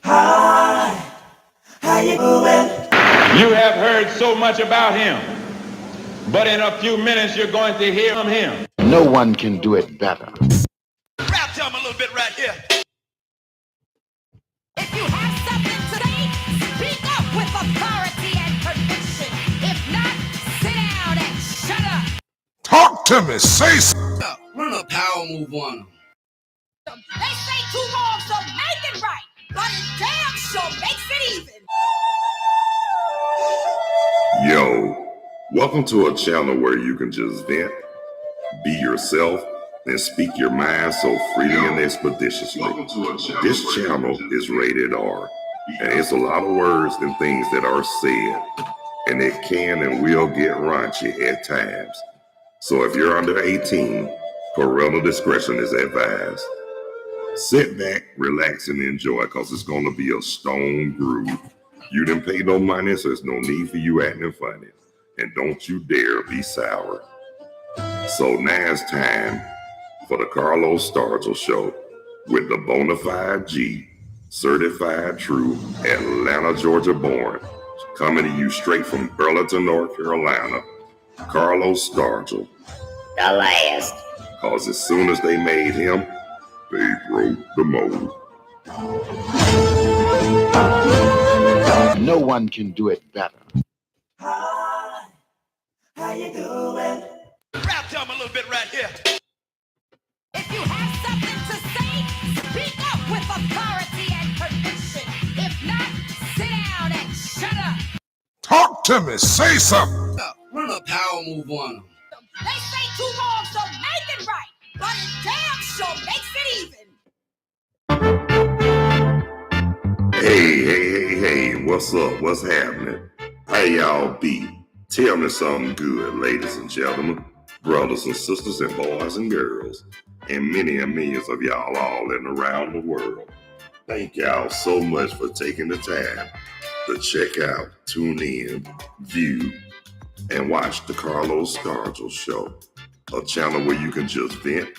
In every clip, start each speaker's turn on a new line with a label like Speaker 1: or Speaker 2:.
Speaker 1: Hi, how you doing?
Speaker 2: You have heard so much about him, but in a few minutes you're going to hear from him.
Speaker 3: No one can do it better.
Speaker 1: Rap to him a little bit right here.
Speaker 4: If you have something to say, speak up with authority and conviction. If not, sit down and shut up.
Speaker 5: Talk to me, say something.
Speaker 1: Run a power move on him.
Speaker 4: They say two wrongs don't make it right, but it damn sure makes it even.
Speaker 6: Yo, welcome to a channel where you can just vent, be yourself, and speak your mind so freely and expeditiously. This channel is rated R, and it's a lot of words and things that are said, and it can and will get raunchy at times. So if you're under 18, parental discretion is advised. Sit back, relax, and enjoy, because it's going to be a stone groove. You didn't pay no money, so there's no need for you acting funny. And don't you dare be sour. So now it's time for the Carlos Stargell Show with the Bonafide G, certified true, Atlanta, Georgia born, coming to you straight from Burlington, North Carolina, Carlos Stargell.
Speaker 7: The last.
Speaker 6: Cause as soon as they made him, they broke the mold.
Speaker 3: No one can do it better.
Speaker 1: Hi, how you doing? Rap to him a little bit right here.
Speaker 4: If you have something to say, speak up with authority and conviction. If not, sit down and shut up.
Speaker 5: Talk to me, say something.
Speaker 1: Run a power move on him.
Speaker 4: They say two wrongs don't make it right, but it damn sure makes it even.
Speaker 6: Hey, what's up? What's happening? How y'all be? Tell me something good, ladies and gentlemen, brothers and sisters and boys and girls, and many and millions of y'all all in and around the world. Thank y'all so much for taking the time to check out, tune in, view, and watch the Carlos Stargell Show, a channel where you can just vent,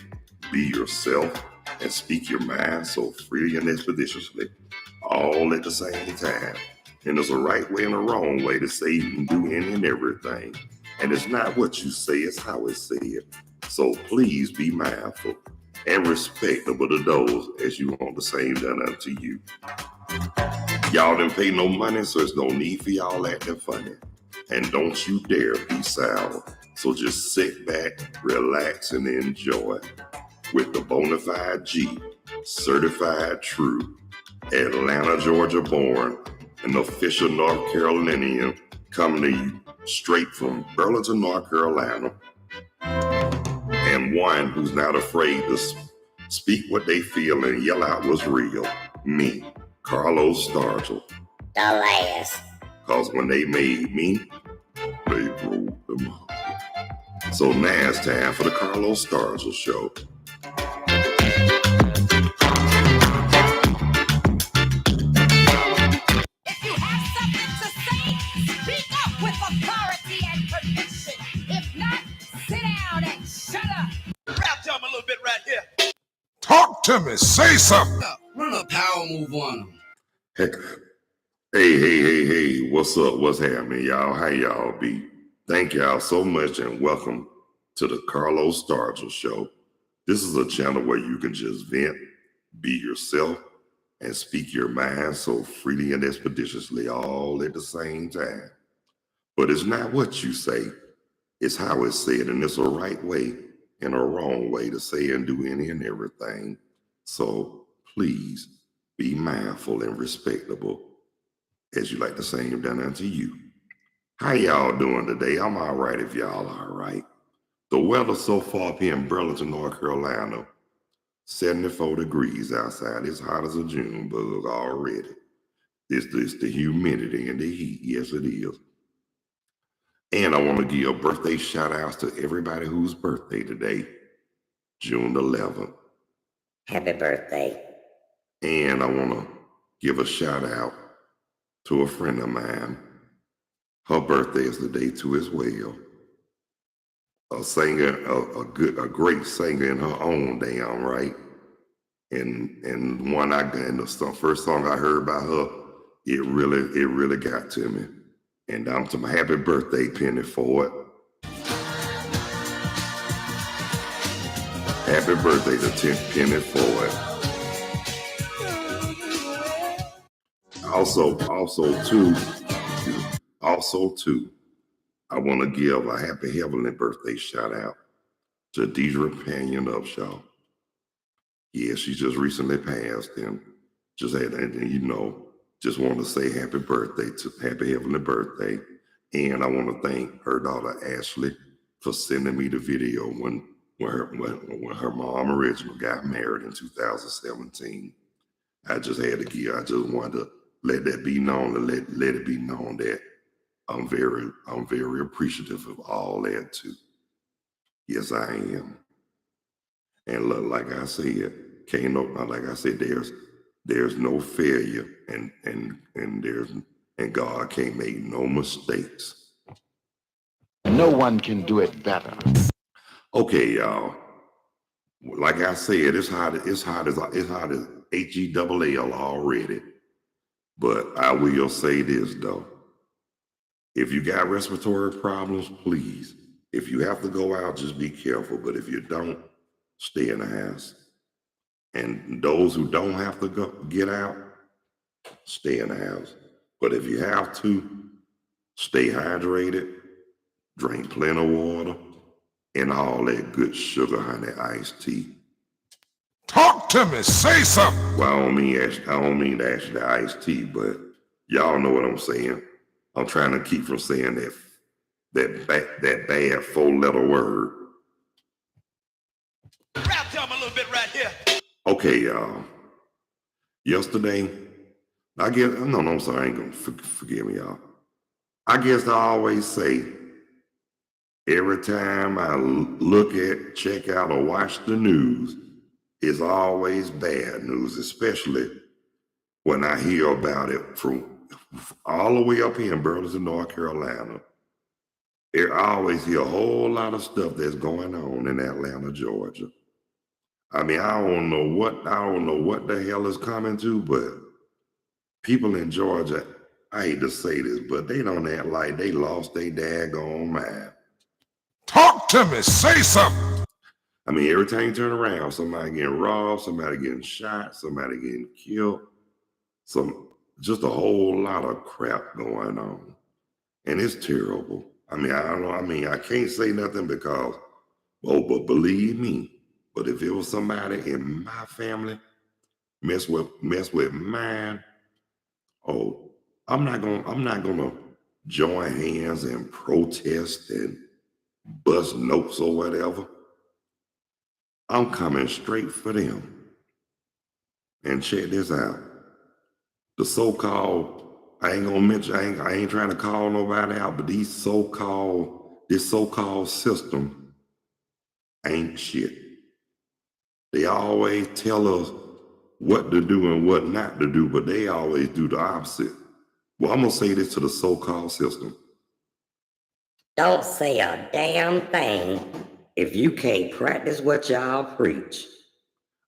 Speaker 6: be yourself, and speak your mind so freely and expeditiously, all at the same time. And there's a right way and a wrong way to say you can do any and everything. And it's not what you say, it's how it's said. So please be mindful and respectable to those as you want the same done unto you. Y'all didn't pay no money, so there's no need for y'all acting funny. And don't you dare be sour. So just sit back, relax, and enjoy with the Bonafide G, certified true, Atlanta, Georgia born, an official North Carolinian, coming to you straight from Burlington, North Carolina, and one who's not afraid to speak what they feel and yell out what's real. Me, Carlos Stargell.
Speaker 7: The last.
Speaker 6: Cause when they made me, they broke them up. So now it's time for the Carlos Stargell Show.
Speaker 4: If you have something to say, speak up with authority and conviction. If not, sit down and shut up.
Speaker 1: Rap to him a little bit right here.
Speaker 5: Talk to me, say something.
Speaker 1: Run a power move on him.
Speaker 6: Heck, hey, what's up? What's happening, y'all? How y'all be? Thank y'all so much and welcome to the Carlos Stargell Show. This is a channel where you can just vent, be yourself, and speak your mind so freely and expeditiously all at the same time. But it's not what you say, it's how it's said, and it's a right way and a wrong way to say and do any and everything. So please be mindful and respectable as you like the same done unto you. How y'all doing today? I'm all right if y'all all right. The weather so far up here in Burlington, North Carolina, 74 degrees outside. It's hot as a June bug already. It's the humidity and the heat. Yes, it is. And I want to give birthday shout outs to everybody whose birthday today, June 11th.
Speaker 7: Happy birthday.
Speaker 6: And I want to give a shout out to a friend of mine. Her birthday is the day too as well. A singer, a great singer in her own damn right. And the first song I heard by her, it really got to me. And I'm to my happy birthday, Penny, for it. Happy birthday to Penny for it. Also too, I want to give a happy heavenly birthday shout out to Deidre Panion Upshaw. Yeah, she just recently passed, and just want to say happy heavenly birthday. And I want to thank her daughter Ashley for sending me the video when her mom originally got married in 2017. I just wanted to let that be known, and let it be known that I'm very appreciative of all that too. Yes, I am. And look, like I said, there's no failure, and God can't make no mistakes.
Speaker 3: No one can do it better.
Speaker 6: Okay, y'all. Like I said, it's hot as HEAAL already. But I will say this though. If you got respiratory problems, please, if you have to go out, just be careful. But if you don't, stay in the house. And those who don't have to get out, stay in the house. But if you have to, stay hydrated, drink plenty of water, and all that good sugar honey iced tea.
Speaker 5: Talk to me. Say something.
Speaker 6: Well, I don't mean actually iced tea, but y'all know what I'm saying. I'm trying to keep from saying that bad 4-letter word.
Speaker 1: Rap tell me a little bit right here.
Speaker 6: Okay, y'all. Yesterday, I guess, no, I'm sorry, I ain't gonna forgive me, y'all. I guess I always say, every time I check out, or watch the news, it's always bad news, especially when I hear about it from all the way up here in Burlington, North Carolina. I always hear a whole lot of stuff that's going on in Atlanta, Georgia. I mean, I don't know what the hell is coming to, but people in Georgia, I hate to say this, but they don't act like they lost their daggone mind.
Speaker 5: Talk to me. Say something.
Speaker 6: I mean, every time you turn around, somebody getting robbed, somebody getting shot, somebody getting killed, just a whole lot of crap going on. And it's terrible. I mean, I don't know. I mean, I can't say nothing because, but believe me, but if it was somebody in my family mess with mine, I'm not gonna join hands and protest and bust notes or whatever. I'm coming straight for them. And check this out. The so-called, I ain't trying to call nobody out, but this so-called system ain't shit. They always tell us what to do and what not to do, but they always do the opposite. Well, I'm gonna say this to the so-called system.
Speaker 7: Don't say a damn thing if you can't practice what y'all preach.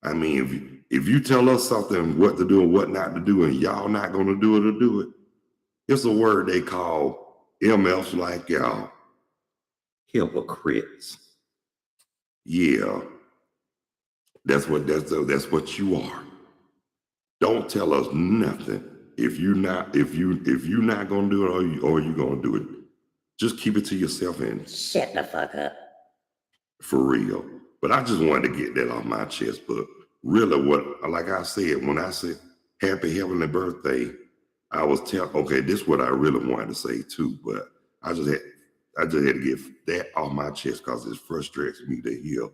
Speaker 6: I mean, if you tell us something, what to do and what not to do, and y'all not gonna do it or do it, it's a word they call MFs like y'all. Hypocrites. Yeah. That's what you are. Don't tell us nothing if you not gonna do it or you gonna do it. Just keep it to yourself and
Speaker 7: shut the fuck up.
Speaker 6: For real. But I just wanted to get that off my chest. But really, like I said, when I said happy heavenly birthday, I was okay, this is what I really wanted to say too. But I just had to get that off my chest because it frustrates me to hear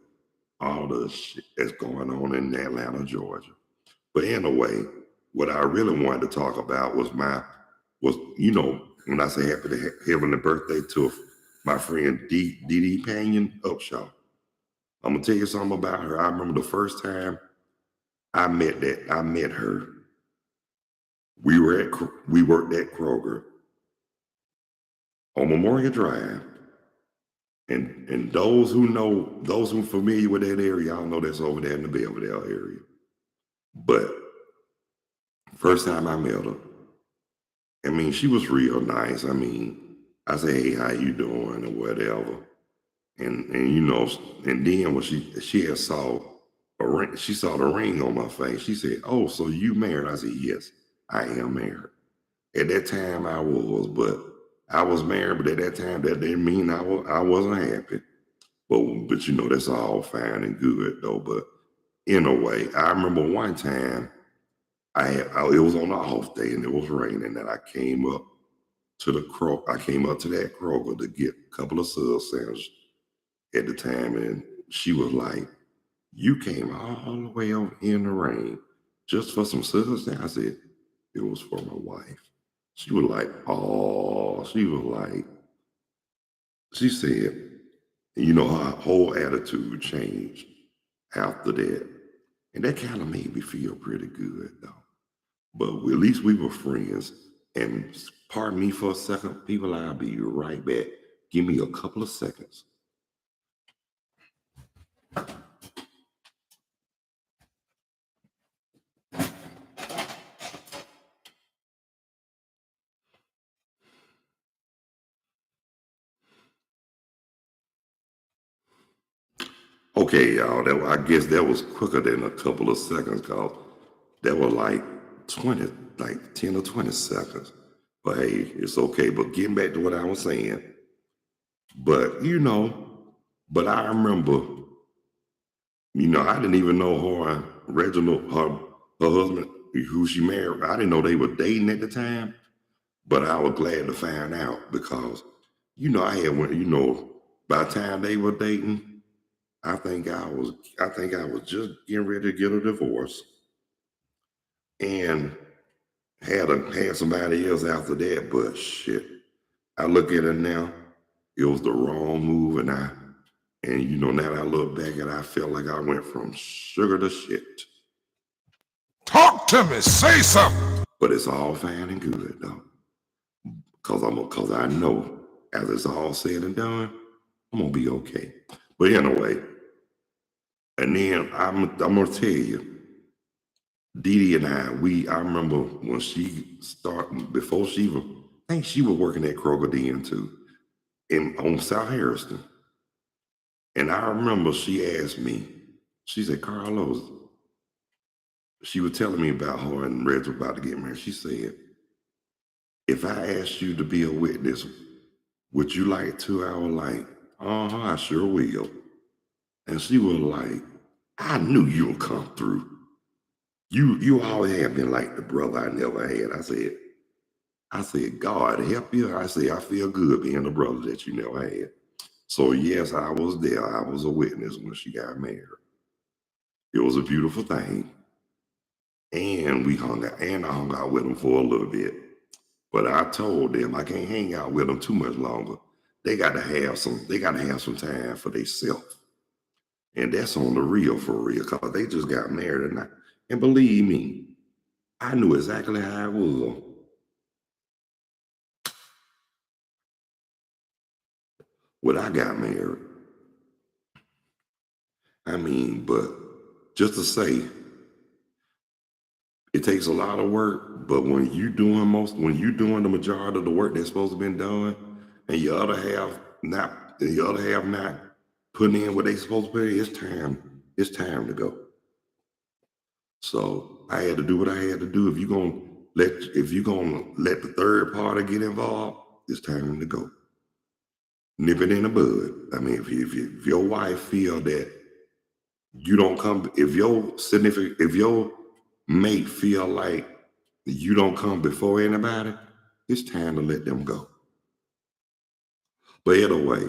Speaker 6: all the shit that's going on in Atlanta, Georgia. But anyway, what I really wanted to talk about was when I say happy heavenly birthday to my friend Dee Panion Upshaw. I'm gonna tell you something about her. I remember the first time I met her. We worked at Kroger on Memorial Drive. And those who familiar with that area, y'all know that's over there in the Belvedere area. But first time I met her, I mean, she was real nice. I mean, I said, hey, how you doing or whatever. And and then when she had saw a ring, she saw the ring on my face. She said, oh, so you married? I said, yes, I am married. At that time I was married, but at that time that didn't mean I wasn't happy. But that's all fine and good though. But in a way, I remember one time it was on an off day and it was raining, and I came up to that Kroger to get a couple of sub sandwiches at the time, and she was like, you came all the way over in the rain just for some sub sandwiches? I said, it was for my wife. She was like, oh, she said, her whole attitude changed after that. And that kind of made me feel pretty good, though. But at least we were friends. And pardon me for a second, people, I'll be right back. Give me a couple of seconds. Okay, y'all, I guess that was quicker than a couple of seconds, because that was like 10 or 20 seconds. But hey, it's okay. But getting back to what I was saying, but I remember, I didn't even know her and Reginald, her husband, who she married, I didn't know they were dating at the time. But I was glad to find out, because, I had by the time they were dating, I think I was just getting ready to get a divorce, and had somebody else after that. But shit, I look at it now, it was the wrong move, and now I look back and I felt like I went from sugar to shit.
Speaker 5: Talk to me, say something.
Speaker 6: But it's all fine and good though, cause I know as it's all said and done, I'm gonna be okay. But anyway. And then I'm gonna tell you, Dee Dee and I remember when she started, I think she was working at Kroger then too, on South Harrison. And I remember she asked me, she said, Carlos, she was telling me about her and Reg were about to get married. She said, if I asked you to be a witness, would you like to? I was like, I sure will. And she was like, I knew you would come through. You always have been like the brother I never had. I said, God help you. I said, I feel good being the brother that you never had. So yes, I was there. I was a witness when she got married. It was a beautiful thing. And we hung out, and I hung out with them for a little bit. But I told them I can't hang out with them too much longer. They got to have some time for themselves. And that's on the real, for real, because they just got married. And believe me, I knew exactly how it was. When I got married. I mean, but just to say, it takes a lot of work, but when you doing the majority of the work that's supposed to be done, and your other half not putting in what they supposed to be, it's time to go. So I had to do what I had to do. If you're gonna let the third party get involved, it's time to go. Nip it in the bud. I mean, if your wife feel that you don't come, if your mate feel like you don't come before anybody, it's time to let them go. But anyway,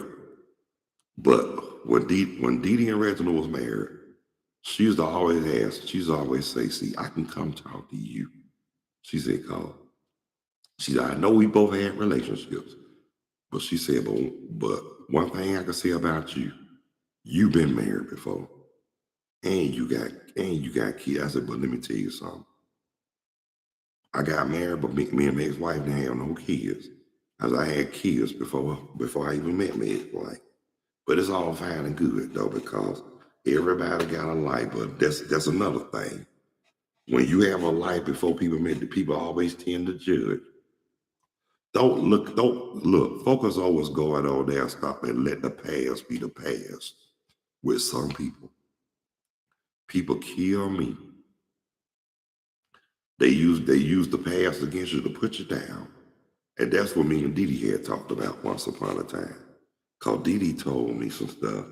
Speaker 6: when Dee Dee and Reginald was married, she used to always say, see, I can come talk to you. She said, Carl. She said, I know we both had relationships, but she said, but one thing I can say about you, you've been married before, and you got kids. I said, but let me tell you something. I got married, but me and my ex-wife didn't have no kids. I had kids before I even met my ex-wife. But it's all fine and good though, because everybody got a life. But that's another thing. When you have a life before people met, the people always tend to judge. Don't look, focus on what's going on there. Stop and let the past be the past. With some people kill me. They use the past against you to put you down. And that's what me and Dee Dee had talked about once upon a time. Cause Dee Dee told me some stuff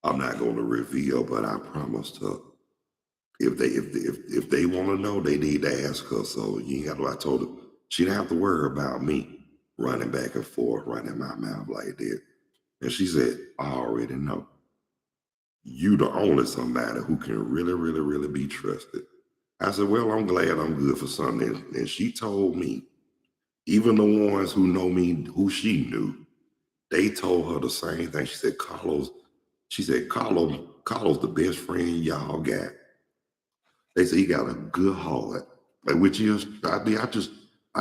Speaker 6: I'm not going to reveal, but I promised her if they want to know, they need to ask her. So you ain't got to. I told her she didn't have to worry about me running back and forth, running my mouth like that. And she said, I already know. You the only somebody who can really, really, really be trusted. I said, well, I'm glad I'm good for something. And she told me, even the ones who know me, who she knew, they told her the same thing. She said, Carlos the best friend y'all got. They say he got a good heart. Like, which is, I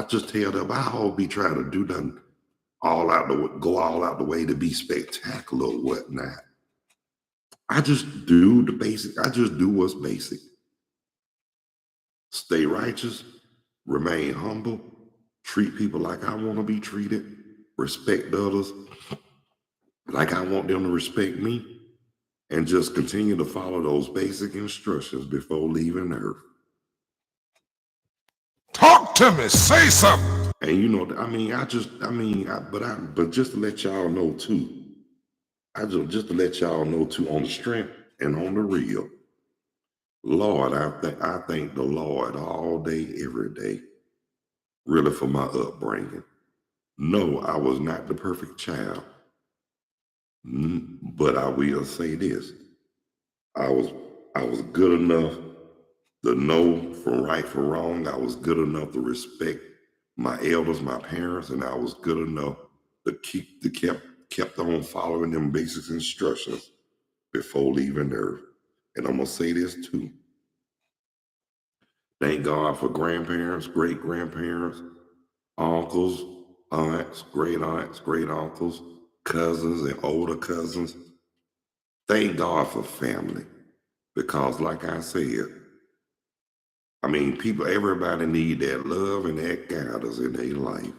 Speaker 6: just tell them, I don't be trying to do nothing go all out the way to be spectacular or whatnot. I just do the basic. I just do what's basic. Stay righteous, remain humble, treat people like I want to be treated, respect others like I want them to respect me, and just continue to follow those basic instructions before leaving Earth.
Speaker 5: Talk to me, say something.
Speaker 6: And you know, but just to let y'all know too, just to let y'all know too, on the strength and on the real, Lord, I thank the Lord all day, every day, really for my upbringing. No, I was not the perfect child, but I will say this: I was good enough to know from right from wrong. I was good enough to respect my elders, my parents, and I was good enough to kept on following them basic instructions before leaving Earth. And I'm gonna say this too. Thank God for grandparents, great grandparents, uncles, aunts, great uncles, cousins, and older cousins. Thank God for family. Because like I said, everybody need that love and that guidance in their life.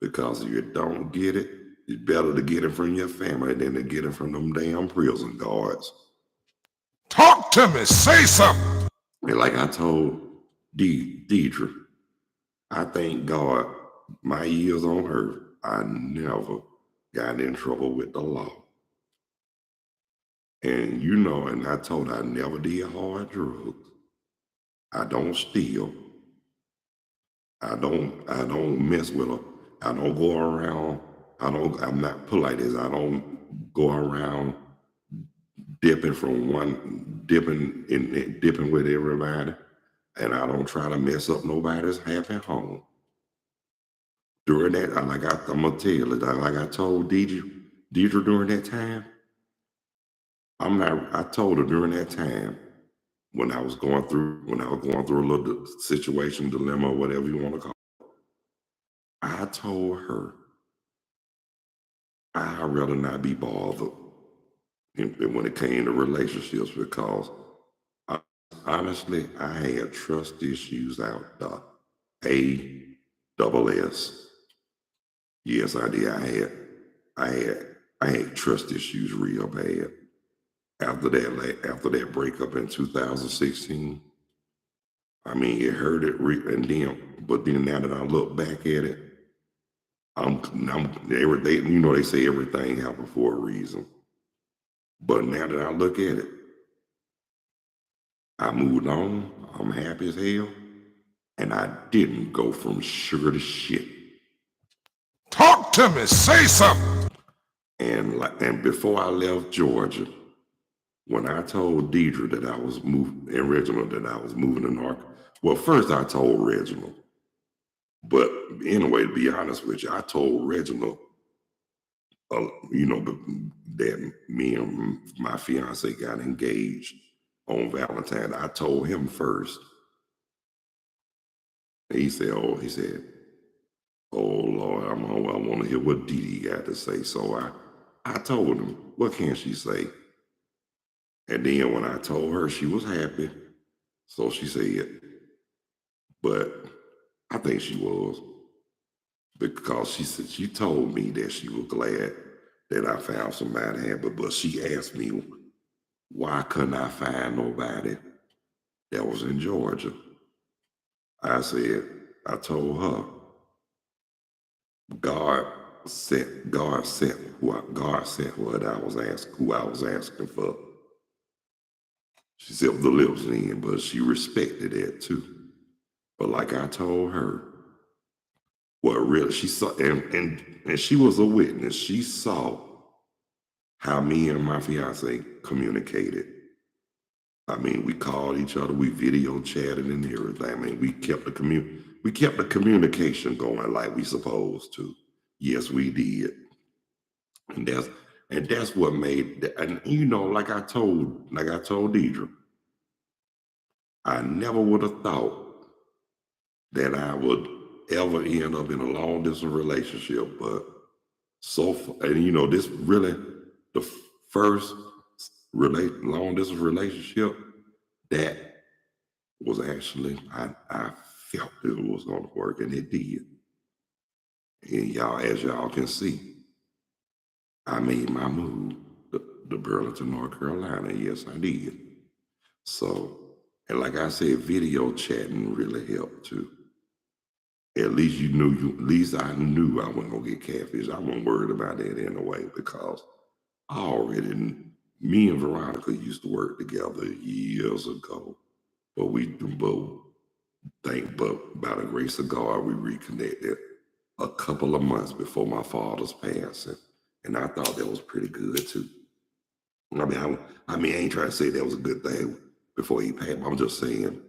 Speaker 6: Because if you don't get it, it's better to get it from your family than to get it from them damn prison guards.
Speaker 5: Talk to me, say something.
Speaker 6: And like I told Deidre, I thank God my years on earth, I never got in trouble with the law. And you know, and I told her I never did hard drugs. I don't steal. I don't mess with her. I don't go around. I'm not put like this. I don't go around dipping with everybody. And I don't try to mess up nobody's happy home. During that, I'm gonna tell you, like I told Deidre during that time, I told her during that time, when I was going through a little situation, dilemma, whatever you want to call it, I told her, I'd rather not be bothered when it came to relationships because honestly, I had trust issues out there. ASS. Yes, I did. I had trust issues real bad. After that breakup in 2016, it hurt it, but then now that I look back at it, they say everything happened for a reason. But now that I look at it, I moved on. I'm happy as hell, and I didn't go from sugar to shit.
Speaker 5: Talk to me, say something.
Speaker 6: And before I left Georgia, when I told Deidre that I was moving, and Reginald that I was moving to North, well, first I told Reginald. But anyway, to be honest with you, I told Reginald, that me and my fiance got engaged on Valentine's. I told him first. And he said, oh Lord, I want to hear what Dee Dee got to say. So I told him, what can she say? And then when I told her, she was happy. So she said, but I think she was, because she said she told me that she was glad that I found somebody happy, but she asked me why couldn't I find nobody that was in Georgia. I told her, God sent what I was asking, who I was asking for. She said the lips in, but she respected that too. But like I told her, what really she saw, and she was a witness. She saw how me and my fiance communicated. I mean, we called each other, we video chatted and everything. I mean, we kept the communication going like we supposed to. Yes, we did. And that's what made, and you know, like I told Deidre, I never would have thought that I would ever end up in a long distance relationship, but so far, and you know, this really the first long distance relationship that was actually I felt it was going to work, and it did. And y'all, as y'all can see, I made my move to Burlington, North Carolina. Yes, I did. So, and like I said, video chatting really helped too. At least at least I knew I wasn't gonna get catfish. I wasn't worried about that anyway, because I already, me and Veronica used to work together years ago, but by the grace of God, we reconnected a couple of months before my father's passing, and I thought that was pretty good too. I ain't trying to say that was a good thing before he passed. I'm just saying,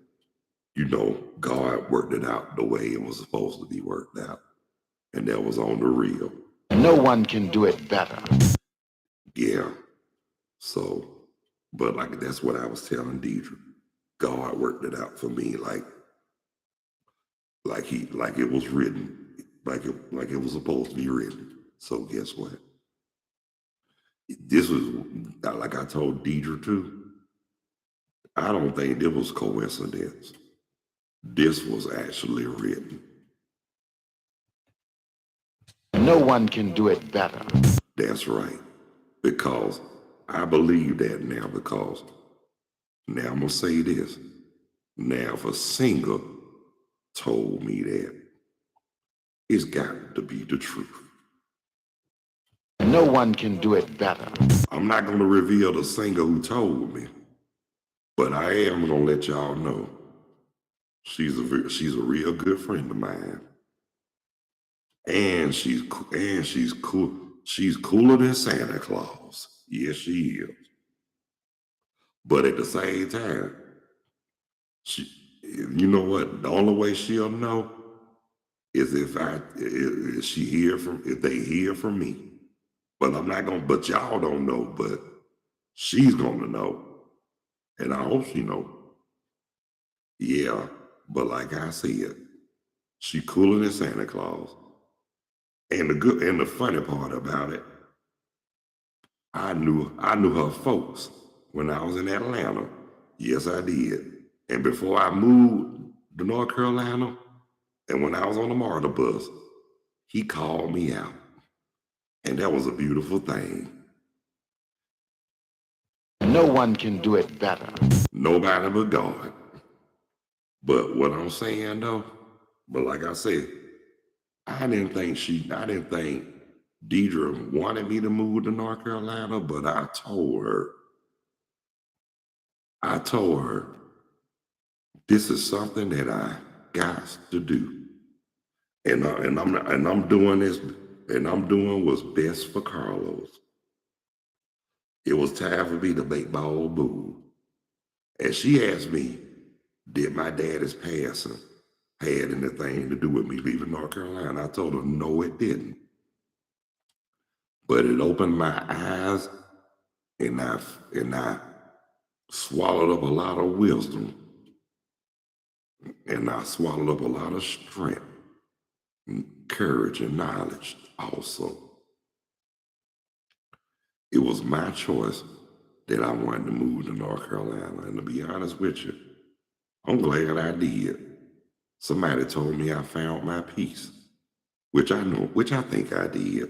Speaker 6: you know, God worked it out the way it was supposed to be worked out, and that was on the real.
Speaker 3: No one can do it better.
Speaker 6: Yeah. So, but like that's what I was telling Deidre. God worked it out for me, like it was written, like it was supposed to be written. So guess what? This was, like I told Deidre too, I don't think it was coincidence. This was actually written.
Speaker 3: No one can do it better.
Speaker 6: That's right. Because I believe that now, because now I'm going to say this. Now, if a singer told me that, it's got to be the truth.
Speaker 3: No one can do it better.
Speaker 6: I'm not going to reveal the singer who told me, but I am going to let y'all know she's a real good friend of mine. And she's cool. She's cooler than Santa Claus. Yes, she is. But at the same time, you know what? The only way she'll know is if they hear from me. But I'm not gonna. But y'all don't know. But she's gonna know, and I hope she know. Yeah. But like I said, she cooler than Santa Claus. And the funny part about it, I knew her folks when I was in Atlanta. Yes, I did. And before I moved to North Carolina, and when I was on the MARTA bus, he called me out. And that was a beautiful thing.
Speaker 3: No one can do it better.
Speaker 6: Nobody but God. But what I'm saying though, but like I said, I didn't think Deidre wanted me to move to North Carolina, but I told her, this is something that I got to do. And I'm doing this, and I'm doing what's best for Carlos. It was time for me to make my own move. And she asked me, did my daddy's passing had anything to do with me leaving North Carolina? I told her, no, it didn't. But it opened my eyes, and I swallowed up a lot of wisdom, and I swallowed up a lot of strength, and courage, and knowledge also. It was my choice that I wanted to move to North Carolina. And to be honest with you, I'm glad I did. Somebody told me I found my peace, which I think I did.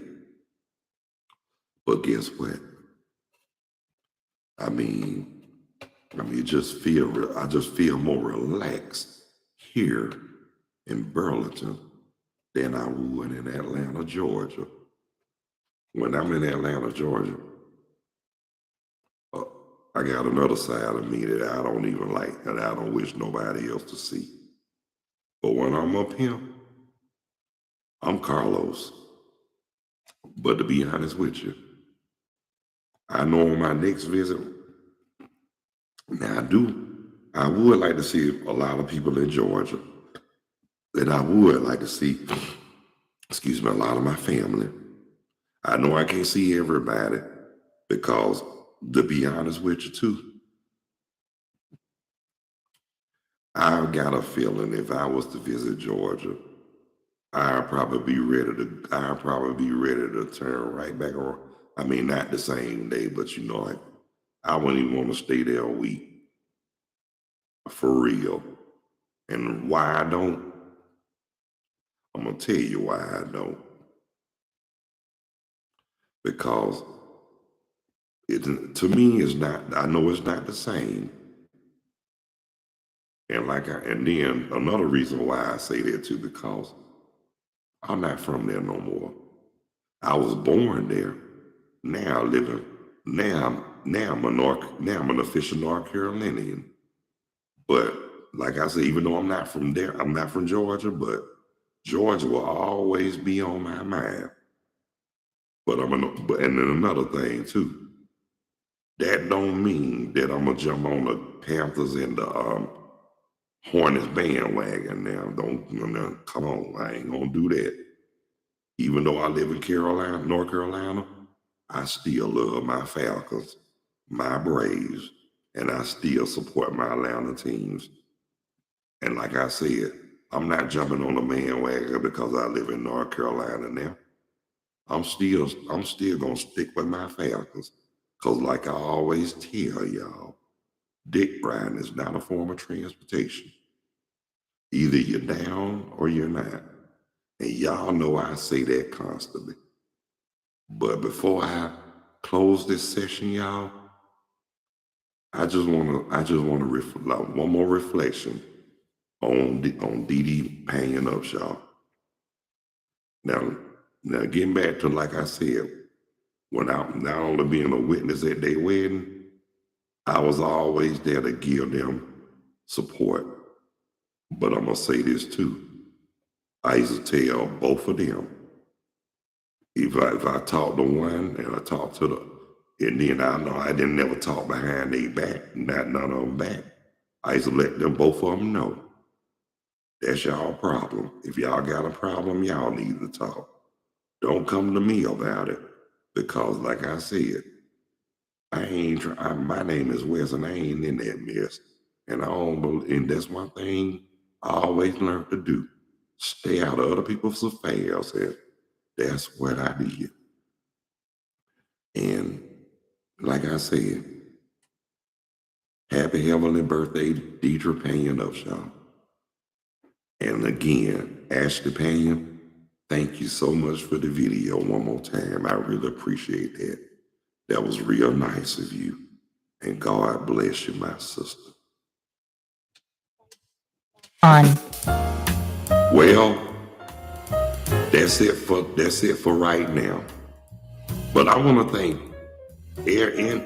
Speaker 6: But guess what? I mean, I just feel more relaxed here in Burlington than I would in Atlanta, Georgia. When I'm in Atlanta, Georgia, I got another side of me that I don't even like, that I don't wish nobody else to see. But when I'm up here, I'm Carlos. But to be honest with you, I know on my next visit, now I would like to see a lot of people in Georgia. And I would like to see, a lot of my family. I know I can't see everybody because, to be honest with you too, I've got a feeling if I was to visit Georgia, I'd probably be ready to turn right back around. I mean, not the same day, but like I wouldn't even want to stay there a week. For real. And why I don't, I'm gonna tell you why I don't. Because to me it's not, I know it's not the same. And then another reason why I say that too, because I'm not from there no more. I was born there. Now I'm an official North Carolinian. But like I said, even though I'm not from there, I'm not from Georgia, but Georgia will always be on my mind. But and then another thing too, that don't mean that I'm gonna jump on the Panthers and the Hornets bandwagon now. Don't come on, I ain't gonna do that. Even though I live in North Carolina, I still love my Falcons, my Braves, and I still support my Atlanta teams. And like I said, I'm not jumping on the bandwagon because I live in North Carolina now. I'm still gonna stick with my Falcons. Cause like I always tell y'all, dick riding is not a form of transportation. Either you're down or you're not. And y'all know I say that constantly. But before I close this session, y'all, I just wanna one more reflection on Dee Dee hanging up, y'all. Now getting back to, like I said, when I'm not only being a witness at their wedding, I was always there to give them support. But I'm gonna say this too. I used to tell both of them, if I talk to one and I talk to and then I know I didn't never talk behind their back, not none of them back. I used to let them, both of them know. That's y'all problem. If y'all got a problem, y'all need to talk. Don't come to me about it. Because like I said, my name is Wes and I ain't in that mess. And that's one thing I always learned to do. Stay out of other people's affairs. And that's what I did. And like I said, happy heavenly birthday, Deidre Payne Upshaw. And again, Ashley Payne, thank you so much for the video one more time. I really appreciate that. That was real nice of you. And God bless you, my sister. Well, that's it for right now. But I want to thank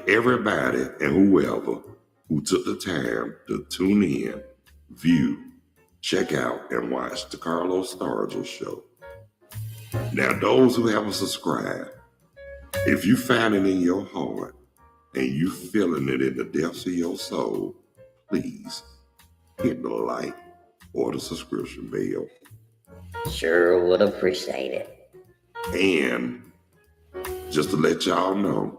Speaker 6: everybody and whoever who took the time to tune in, view, check out, and watch the Carlos Stargell Show. Now, those who haven't subscribed, if you find it in your heart and you feeling it in the depths of your soul, please hit the like or the subscription bell.
Speaker 7: Sure would appreciate it. And
Speaker 6: just to let y'all know,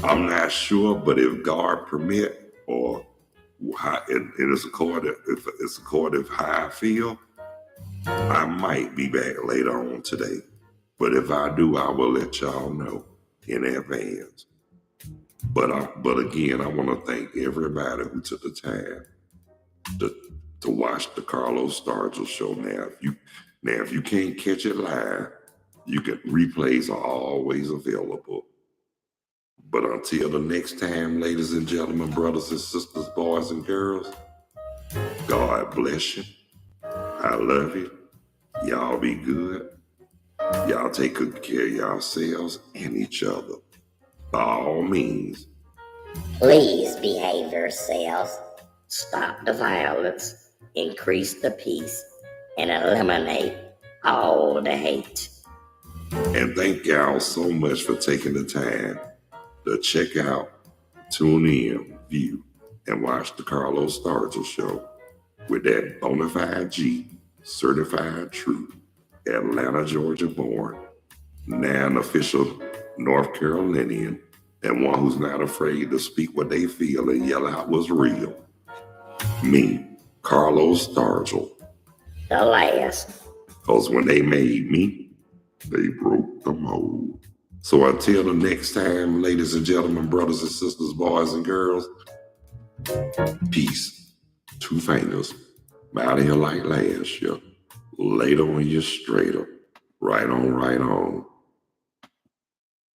Speaker 6: I'm not sure, but if God permit or it's according to how I feel, I might be back later on today. But if I do, I will let y'all know in advance. But again, I want to thank everybody who took the time to watch the Carlos Stargell show. Now, if you can't catch it live, replays are always available. But until the next time, ladies and gentlemen, brothers and sisters, boys and girls, God bless you. I love you. Y'all be good. Y'all take good care of yourselves and each other. By all means.
Speaker 7: Please behave yourselves. Stop the violence, increase the peace, and eliminate all the hate.
Speaker 6: And thank y'all so much for taking the time to check out, tune in, view, and watch the Carlos Stargell show with that bona fide G, certified true, Atlanta, Georgia born, now an official North Carolinian, and one who's not afraid to speak what they feel and yell out what's real. Me, Carlos Stargell.
Speaker 7: The last.
Speaker 6: Because when they made me, they broke the mold. So until the next time, ladies and gentlemen, brothers and sisters, boys and girls, peace. 2 fingers. Out of here like last year. Later when you're straighter. Right on, right on.